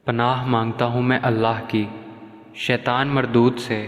پناہ مانگتا ہوں میں اللہ کی شیطان مردود سے۔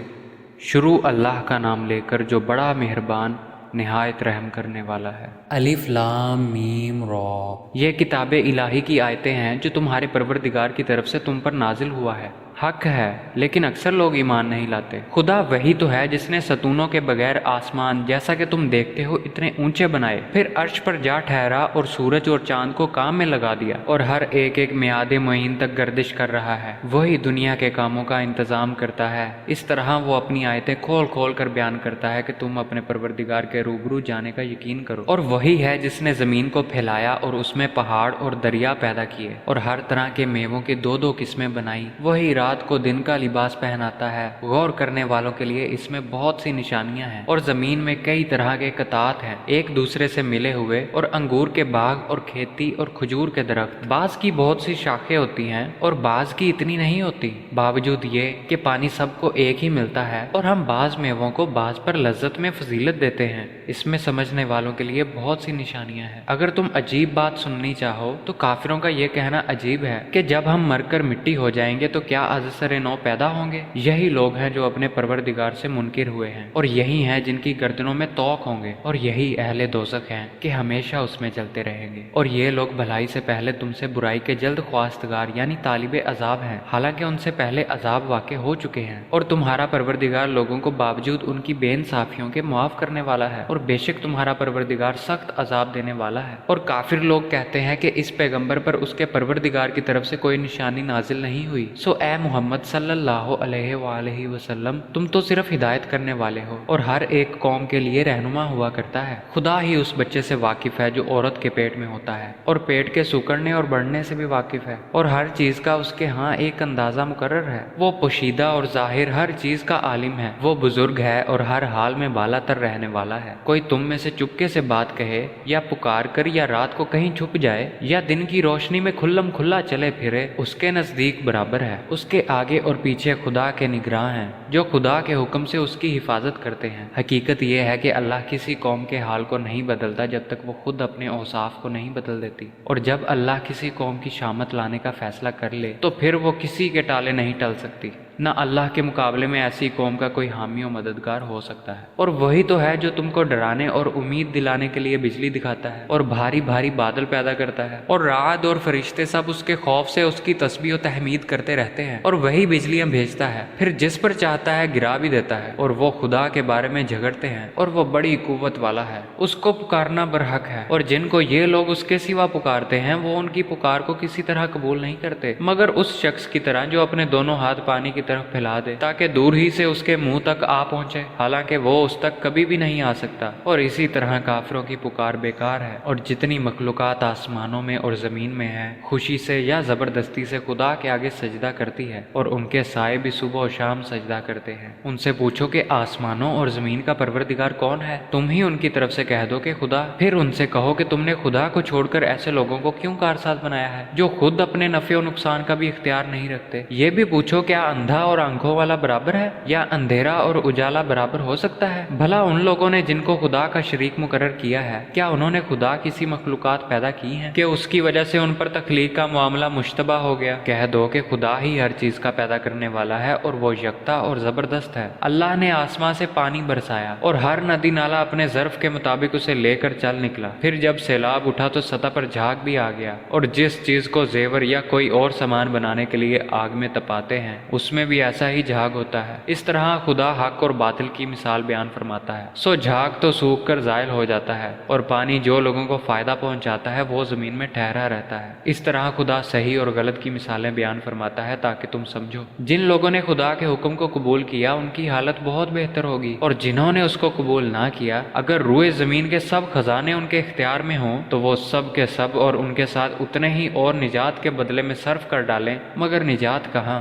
شروع اللہ کا نام لے کر جو بڑا مہربان نہایت رحم کرنے والا ہے۔ الف لام میم را۔ یہ کتاب الہی کی آیتیں ہیں جو تمہارے پروردگار کی طرف سے تم پر نازل ہوا ہے۔ حق ہے لیکن اکثر لوگ ایمان نہیں لاتے۔ خدا وہی تو ہے جس نے ستونوں کے بغیر آسمان جیسا کہ تم دیکھتے ہو اتنے اونچے بنائے، پھر عرش پر جا ٹھہرا اور سورج اور چاند کو کام میں لگا دیا اور ہر ایک ایک میعاد معین تک گردش کر رہا ہے۔ وہی دنیا کے کاموں کا انتظام کرتا ہے۔ اس طرح وہ اپنی آیتیں کھول کھول کر بیان کرتا ہے کہ تم اپنے پروردگار کے روبرو جانے کا یقین کرو۔ اور وہی ہے جس نے زمین کو پھیلایا اور اس میں پہاڑ اور دریا پیدا کیے اور ہر طرح کے میووں کی دو دو قسمیں بنائی۔ وہی رات کو دن کا لباس پہناتا ہے۔ غور کرنے والوں کے لیے اس میں بہت سی نشانیاں ہیں۔ اور زمین میں کئی طرح کے قطعات ہیں ایک دوسرے سے ملے ہوئے، اور انگور کے باغ اور کھیتی اور کھجور کے درخت۔ بعض کی بہت سی شاخیں ہوتی ہیں اور بعض کی اتنی نہیں ہوتی، باوجود یہ کہ پانی سب کو ایک ہی ملتا ہے، اور ہم بعض میووں کو بعض پر لذت میں فضیلت دیتے ہیں۔ اس میں سمجھنے والوں کے لیے بہت سی نشانیاں ہیں۔ اگر تم عجیب بات سننی چاہو تو کافروں کا یہ کہنا عجیب ہے کہ جب ہم مر کر مٹی ہو جائیں گے تو کیا از سر نو پیدا ہوں گے؟ یہی لوگ ہیں جو اپنے پروردگار سے منکر ہوئے ہیں، اور یہی ہیں جن کی گردنوں میں طوق ہوں گے، اور یہی اہل دوزخ ہیں کہ ہمیشہ اس میں جلتے رہیں گے۔ اور یہ لوگ بھلائی سے پہلے تم سے برائی کے جلد خواستگار یعنی طالب عذاب ہیں، حالانکہ ان سے پہلے عذاب واقع ہو چکے ہیں۔ اور تمہارا پروردگار لوگوں کو باوجود ان کی بے انصافیوں کے معاف کرنے والا ہے، اور بے شک تمہارا پروردگار سخت عذاب دینے والا ہے۔ اور کافر لوگ کہتے ہیں کہ اس پیغمبر پر اس کے پروردگار کی طرف سے کوئی نشانی نازل نہیں ہوئی، سو اے محمد صلی اللہ علیہ وآلہ وسلم تم تو صرف ہدایت کرنے والے ہو اور ہر ایک قوم کے لیے رہنما ہوا کرتا ہے۔ خدا ہی اس بچے سے واقف ہے جو عورت کے پیٹ میں ہوتا ہے، اور پیٹ کے سکڑنے اور بڑھنے سے بھی واقف ہے، اور ہر چیز کا اس کے ہاں ایک اندازہ مقرر ہے۔ وہ پوشیدہ اور ظاہر ہر چیز کا عالم ہے۔ وہ بزرگ ہے اور ہر حال میں بالا تر رہنے والا ہے۔ کوئی تم میں سے چپکے سے بات کہے یا پکار کر یا رات کو کہیں چھپ جائے یا دن کی روشنی میں کھلم کھلا چلے پھرے، اس کے نزدیک برابر ہے۔ اس کے آگے اور پیچھے خدا کے نگراں ہیں جو خدا کے حکم سے اس کی حفاظت کرتے ہیں۔ حقیقت یہ ہے کہ اللہ کسی قوم کے حال کو نہیں بدلتا جب تک وہ خود اپنے اوصاف کو نہیں بدل دیتی، اور جب اللہ کسی قوم کی شامت لانے کا فیصلہ کر لے تو پھر وہ کسی کے ٹالے نہیں ٹل سکتی۔ نہ اللہ کے مقابلے میں ایسی قوم کا کوئی حامی و مددگار ہو سکتا ہے۔ اور وہی تو ہے جو تم کو ڈرانے اور امید دلانے کے لیے بجلی دکھاتا ہے اور بھاری بھاری بادل پیدا کرتا ہے، اور رعد اور فرشتے سب اس کے خوف سے اس کی تسبیح و تحمید کرتے رہتے ہیں، اور وہی بجلیاں بھیجتا ہے، پھر جس پر چاہتا ہے گرا بھی دیتا ہے، اور وہ خدا کے بارے میں جھگڑتے ہیں، اور وہ بڑی قوت والا ہے، اس کو پکارنا برحق ہے۔ اور جن کو یہ لوگ اس کے سوا پکارتے ہیں وہ ان کی پکار کو کسی طرح قبول نہیں کرتے مگر اس شخص کی طرح جو اپنے دونوں ہاتھ پانی کی طرف پھیلا دے تاکہ دور ہی سے اس کے منہ تک آ پہنچے، حالانکہ وہ اس تک کبھی بھی نہیں آ سکتا۔ اور اسی طرح کافروں کی پکار بیکار ہے۔ اور جتنی مخلوقات آسمانوں میں اور زمین میں ہے خوشی سے یا زبردستی سے خدا کے آگے سجدہ کرتی ہے، اور ان کے سائے بھی صبح و شام سجدہ کرتے ہیں۔ ان سے پوچھو کہ آسمانوں اور زمین کا پروردگار کون ہے؟ تم ہی ان کی طرف سے کہہ دو کہ خدا۔ پھر ان سے کہو کہ تم نے خدا کو چھوڑ کر ایسے لوگوں کو کیوں کارساز بنایا ہے جو خود اپنے نفع و نقصان کا بھی اختیار نہیں رکھتے؟ یہ بھی پوچھو کیا اندھا اور آنکھوں والا برابر ہے، یا اندھیرا اور اجالا برابر ہو سکتا ہے؟ بھلا ان لوگوں نے جن کو خدا کا شریک مقرر کیا ہے، کیا انہوں نے خدا کسی مخلوقات پیدا کی ہیں کہ اس کی وجہ سے ان پر تخلیق کا معاملہ مشتبہ ہو گیا؟ کہہ دو کہ خدا ہی ہر چیز کا پیدا کرنے والا ہے اور وہ یکتا اور زبردست ہے۔ اللہ نے آسمان سے پانی برسایا اور ہر ندی نالا اپنے ظرف کے مطابق اسے لے کر چل نکلا، پھر جب سیلاب اٹھا تو سطح پر جھاگ بھی آ گیا، اور جس چیز کو زیور یا کوئی اور سامان بنانے کے لیے آگ میں تپاتے ہیں اس میں بھی ایسا ہی جھاگ ہوتا ہے۔ اس طرح خدا حق اور باطل کی مثال بیان فرماتا ہے۔ سو جھاگ تو سوکھ کر زائل ہو جاتا ہے، اور پانی جو لوگوں کو فائدہ پہنچاتا ہے وہ زمین میں ٹھہرا رہتا ہے۔ اس طرح خدا صحیح اور غلط کی مثالیں بیان فرماتا ہے تاکہ تم سمجھو۔ جن لوگوں نے خدا کے حکم کو قبول کیا ان کی حالت بہت بہتر ہوگی، اور جنہوں نے اس کو قبول نہ کیا اگر روئے زمین کے سب خزانے ان کے اختیار میں ہوں تو وہ سب کے سب اور ان کے ساتھ اتنے ہی اور نجات کے بدلے میں صرف کر ڈالیں، مگر نجات کہاں؟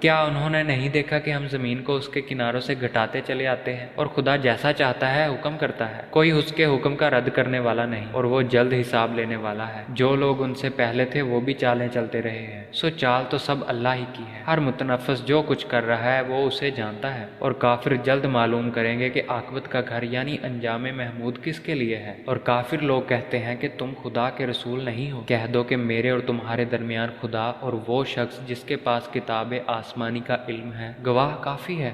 کیا انہوں نے نہیں دیکھا کہ ہم زمین کو اس کے کناروں سے گھٹاتے چلے آتے ہیں اور خدا جیسا چاہتا ہے حکم کرتا ہے، کوئی اس کے حکم کا رد کرنے والا نہیں، اور وہ جلد حساب لینے والا ہے۔ جو لوگ ان سے پہلے تھے وہ بھی چالیں چلتے رہے ہیں، سو چال تو سب اللہ ہی کی ہے۔ ہر متنفس جو کچھ کر رہا ہے وہ اسے جانتا ہے، اور کافر جلد معلوم کریں گے کہ عاقبت کا گھر یعنی انجام محمود کس کے لیے ہے۔ اور کافر لوگ کہتے ہیں کہ تم خدا کے رسول نہیں ہو، کہہ دو کہ میرے اور تمہارے درمیان خدا اور وہ شخص جس کے پاس کتاب آسمانی کا علم ہے گواہ کافی ہے۔